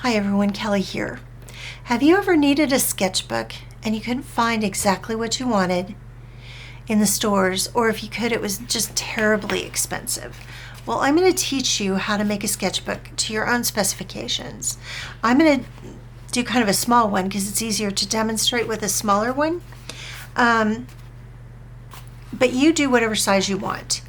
Hi everyone, Kelly here. Have you ever needed a sketchbook and you couldn't find exactly what you wanted in the stores, or if you could, it was just terribly expensive? Well, I'm going to teach you how to make a sketchbook to your own specifications. I'm going to do kind of a small one because it's easier to demonstrate with a smaller one. But you do whatever size you want.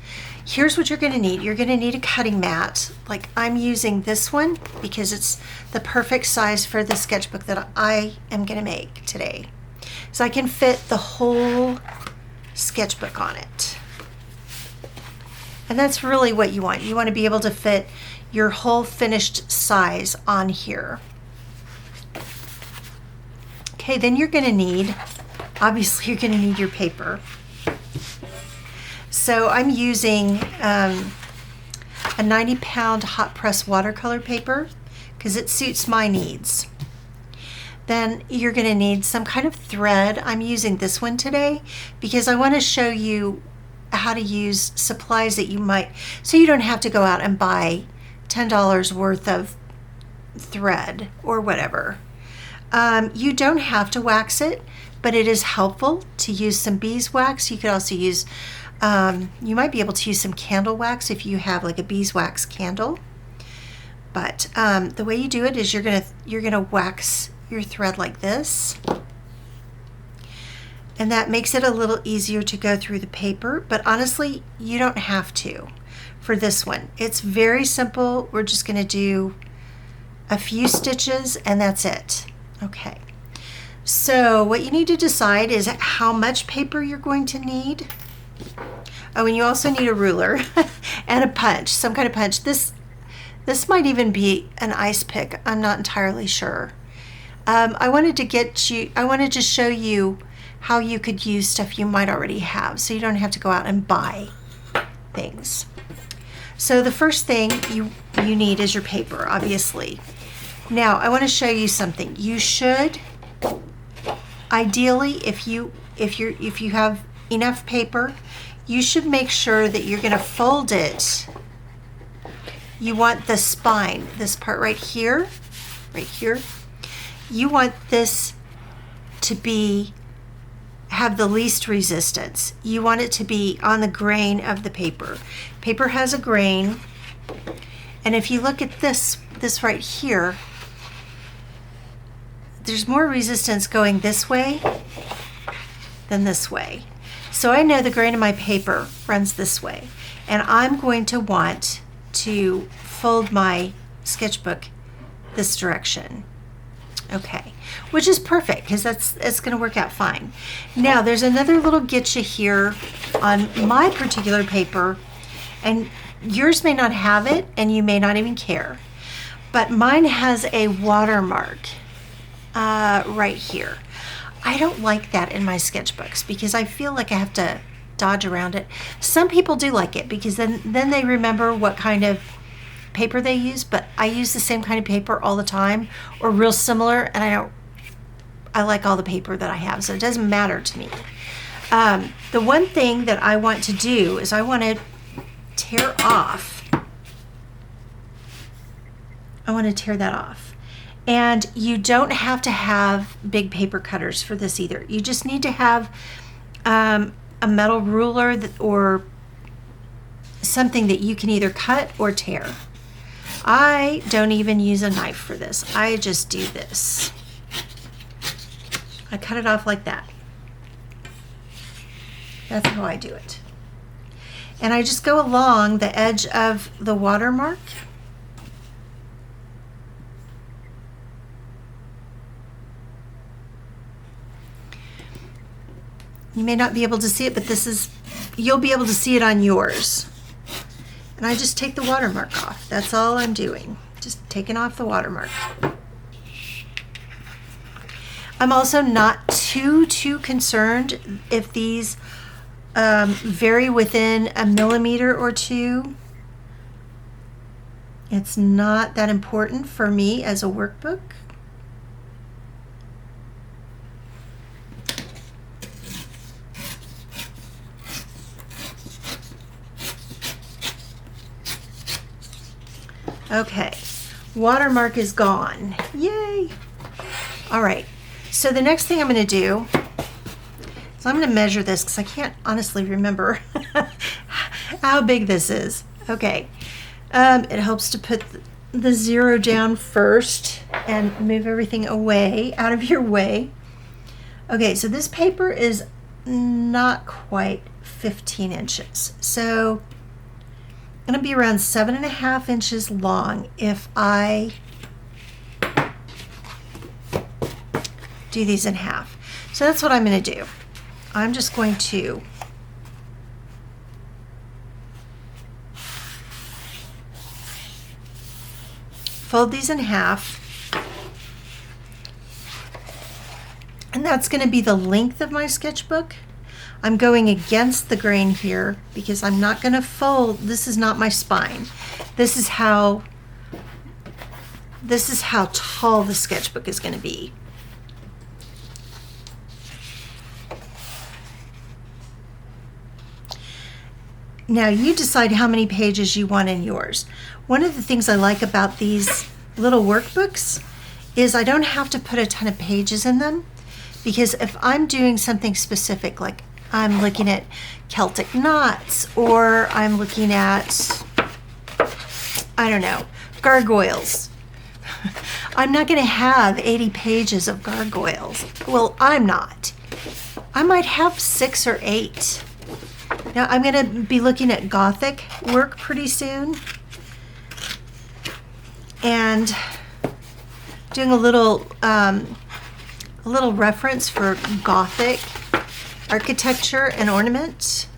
Here's what you're going to need. You're going to need a cutting mat. Like I'm using this one because it's the perfect size for the sketchbook that I am going to make today. So I can fit the whole sketchbook on it. And that's really what you want. You want to be able to fit your whole finished size on here. Okay, then you're going to need, obviously you're going to need your paper. So I'm using a 90-pound hot press watercolor paper because it suits my needs. Then you're going to need some kind of thread. I'm using this one today because I want to show you how to use supplies that you might, so you don't have to go out and buy $10 worth of thread or whatever. You don't have to wax it, but it is helpful to use some beeswax. You could also use you might be able to use some candle wax if you have like a beeswax candle. But the way you do it is you're gonna wax your thread like this, and that makes it a little easier to go through the paper. But honestly, you don't have to for this one. It's very simple. We're just gonna do a few stitches and that's it. Okay. So what you need to decide is how much paper you're going to need. Oh, and you also need a ruler and a punch, some kind of punch. This might even be an ice pick. I'm not entirely sure. I wanted to show you how you could use stuff you might already have, so you don't have to go out and buy things. So the first thing you need is your paper, obviously. Now I want to show you something. You should, ideally, if you have enough paper, you should make sure that you're going to fold it. You want the spine, this part right here, you want this to have the least resistance. You want it to be on the grain of the paper. Paper has a grain, and if you look at this right here, there's more resistance going this way than this way. So I know the grain of my paper runs this way, and I'm going to want to fold my sketchbook this direction. Okay, which is perfect because it's going to work out fine. Now there's another little getcha here on my particular paper, and yours may not have it and you may not even care, but mine has a watermark right here. I don't like that in my sketchbooks because I feel like I have to dodge around it. Some people do like it because then they remember what kind of paper they use, but I use the same kind of paper all the time or real similar, and I like all the paper that I have, so it doesn't matter to me. The one thing that I want to do is I want to tear that off. And you don't have to have big paper cutters for this either. You just need to have a metal ruler or something that you can either cut or tear. I don't even use a knife for this. I just do this. I cut it off like that. That's how I do it. And I just go along the edge of the watermark. You may not be able to see it, but you'll be able to see it on yours. And I just take the watermark off. That's all I'm doing. Just taking off the watermark. I'm also not too concerned if these vary within a millimeter or two. It's not that important for me as a workbook. Okay, Watermark is gone. Yay! All right, so the next thing I'm going to do is I'm going to measure this because I can't honestly remember how big this is. Okay, it helps to put the 0 down first and move everything away, out of your way. Okay, so this paper is not quite 15 inches. So going to be around 7.5 inches long if I do these in half. So that's what I'm going to do. I'm just going to fold these in half, and that's going to be the length of my sketchbook. I'm going against the grain here because I'm not going to fold. This is not my spine. This is how tall the sketchbook is going to be. Now you decide how many pages you want in yours. One of the things I like about these little workbooks is I don't have to put a ton of pages in them, because if I'm doing something specific, like I'm looking at Celtic knots, or I'm looking at, I don't know, gargoyles. I'm not going to have 80 pages of gargoyles. Well, I'm not. I might have 6 or 8. Now I'm going to be looking at Gothic work pretty soon, and doing a little reference for Gothic architecture and ornament.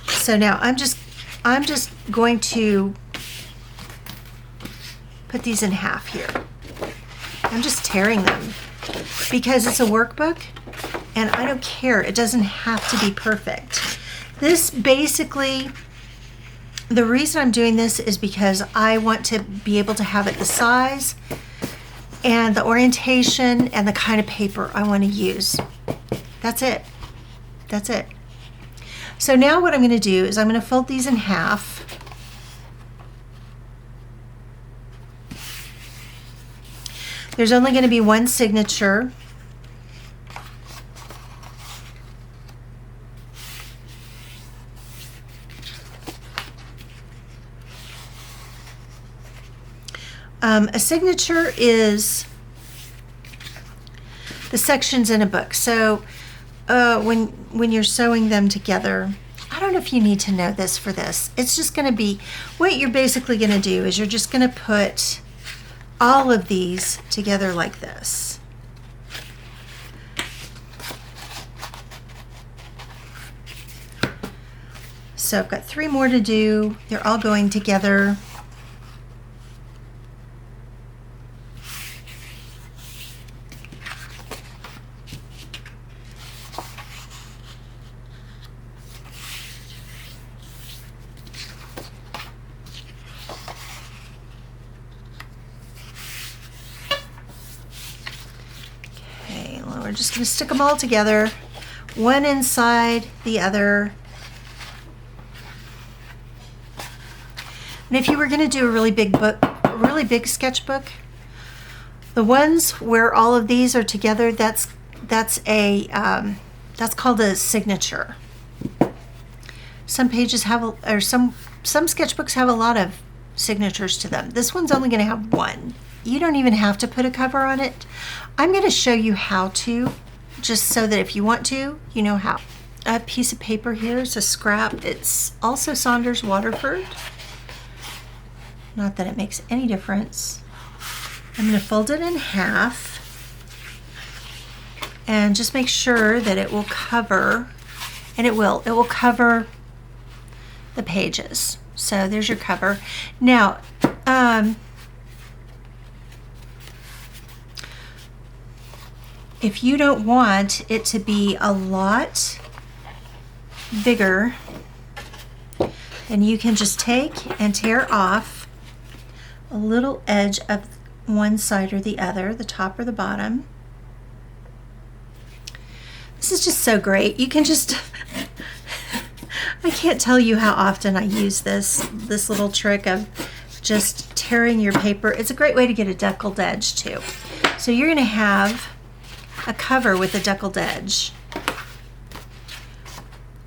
So now I'm just going to put these in half here. I'm just tearing them because it's a workbook and I don't care. It doesn't have to be perfect. This basically, the reason I'm doing this is because I want to be able to have it the size and the orientation and the kind of paper I want to use. That's it. That's it. So now what I'm going to do is I'm going to fold these in half. There's only going to be one signature. A signature is the sections in a book. So when you're sewing them together, I don't know if you need to know this for this. It's just going to be, what you're basically going to do is you're just going to put all of these together like this. So I've got 3 more to do. They're all going together. We're just going to stick them all together, one inside the other. And if you were going to do a really big book, a really big sketchbook, the ones where all of these are together, that's called a signature. Some pages have, or some sketchbooks have a lot of signatures to them. This one's only going to have one. You don't even have to put a cover on it. I'm going to show you how to, just so that if you want to, you know how. A piece of paper here is a scrap. It's also Saunders Waterford. Not that it makes any difference. I'm going to fold it in half and just make sure that it will cover, and it will cover the pages. So there's your cover. Now, if you don't want it to be a lot bigger, then you can just take and tear off a little edge of one side or the other, the top or the bottom. This is just so great. You can just, I can't tell you how often I use this little trick of just tearing your paper. It's a great way to get a deckled edge too. So you're gonna have a cover with a deckled edge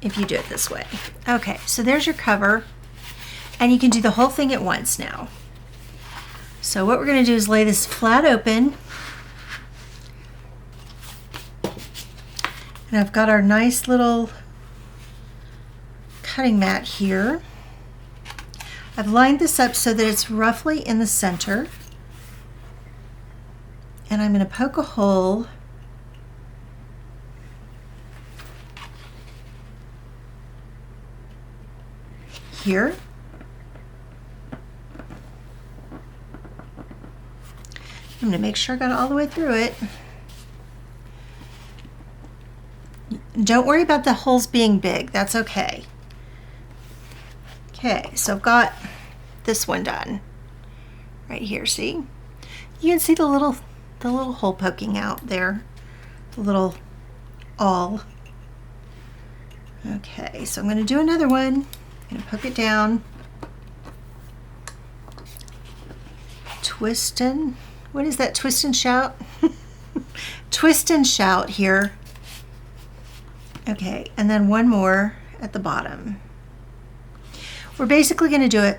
if you do it this way. Okay, so there's your cover, and you can do the whole thing at once now. So what we're gonna do is lay this flat open, and I've got our nice little cutting mat here. I've lined this up so that it's roughly in the center, and I'm going to poke a hole here. I'm going to make sure I got it all the way through it. Don't worry about the holes being big, that's okay. Okay, so I've got this one done right here, see? You can see the little hole poking out there, the little awl. Okay, so I'm going to do another one. I'm going to poke it down. Twist and, what is that, twist and shout? Twist and shout here. Okay, and then one more at the bottom. We're basically going to do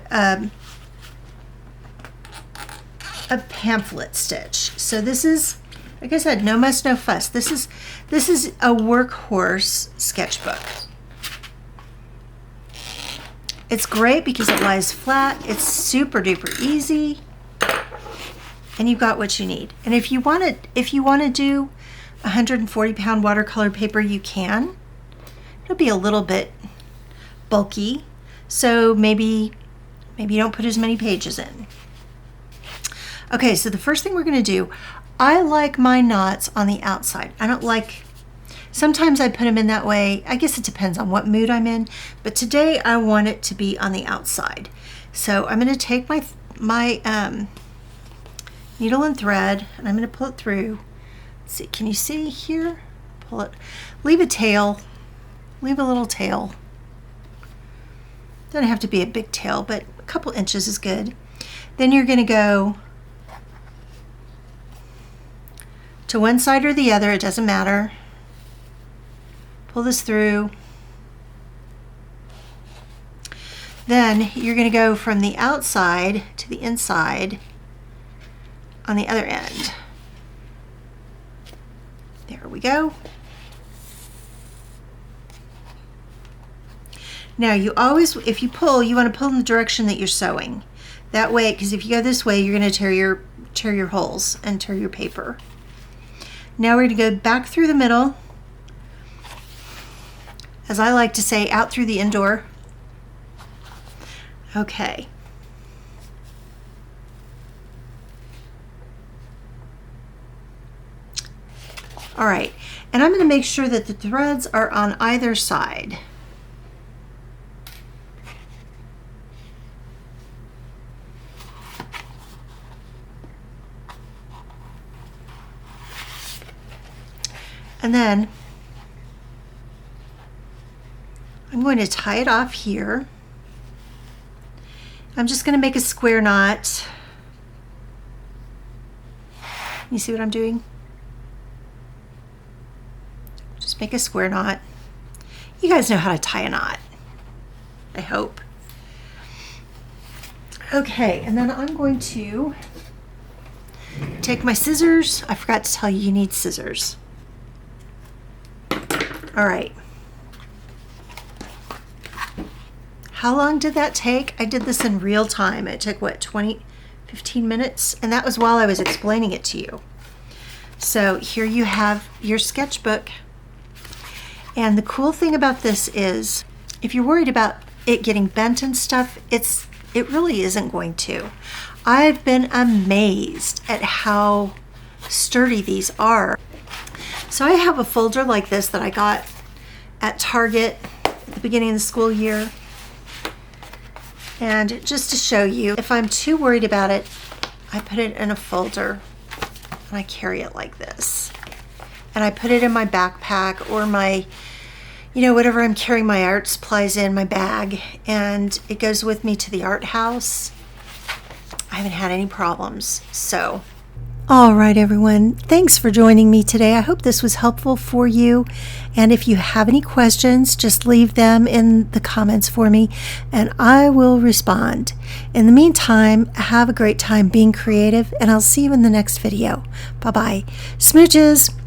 a pamphlet stitch. So this is, like I said, no muss, no fuss. This is a workhorse sketchbook. It's great because it lies flat. It's super duper easy, and you've got what you need. And if you want to do 140-pound watercolor paper, you can. It'll be a little bit bulky. So maybe you don't put as many pages in. Okay, so the first thing we're going to do, I like my knots on the outside. I don't like, sometimes I put them in that way. I guess it depends on what mood I'm in, but today I want it to be on the outside. So I'm going to take my needle and thread, and I'm going to pull it through. Let's see, can you see here? Pull it, leave a tail, leave a little tail. Doesn't have to be a big tail, but a couple inches is good. Then you're going to go to one side or the other, it doesn't matter. Pull this through. Then you're going to go from the outside to the inside on the other end. There we go. Now you always, if you pull, you want to pull in the direction that you're sewing. That way, because if you go this way, you're going to tear your holes and tear your paper. Now we're going to go back through the middle, as I like to say, out through the indoor. Okay. All right, and I'm going to make sure that the threads are on either side. And then I'm going to tie it off here. I'm just going to make a square knot. You see what I'm doing? Just make a square knot. You guys know how to tie a knot, I hope. Okay, and then I'm going to take my scissors. I forgot to tell you, you need scissors. All right. How long did that take? I did this in real time. It took, what, 15 minutes? And that was while I was explaining it to you. So here you have your sketchbook. And the cool thing about this is, if you're worried about it getting bent and stuff, it really isn't going to. I've been amazed at how sturdy these are. So I have a folder like this that I got at Target at the beginning of the school year. And just to show you, if I'm too worried about it, I put it in a folder and I carry it like this. And I put it in my backpack or my, whatever I'm carrying my art supplies in, my bag. And it goes with me to the art house. I haven't had any problems. So, all right, everyone. Thanks for joining me today. I hope this was helpful for you. And if you have any questions, just leave them in the comments for me and I will respond. In the meantime, have a great time being creative and I'll see you in the next video. Bye-bye. Smooches!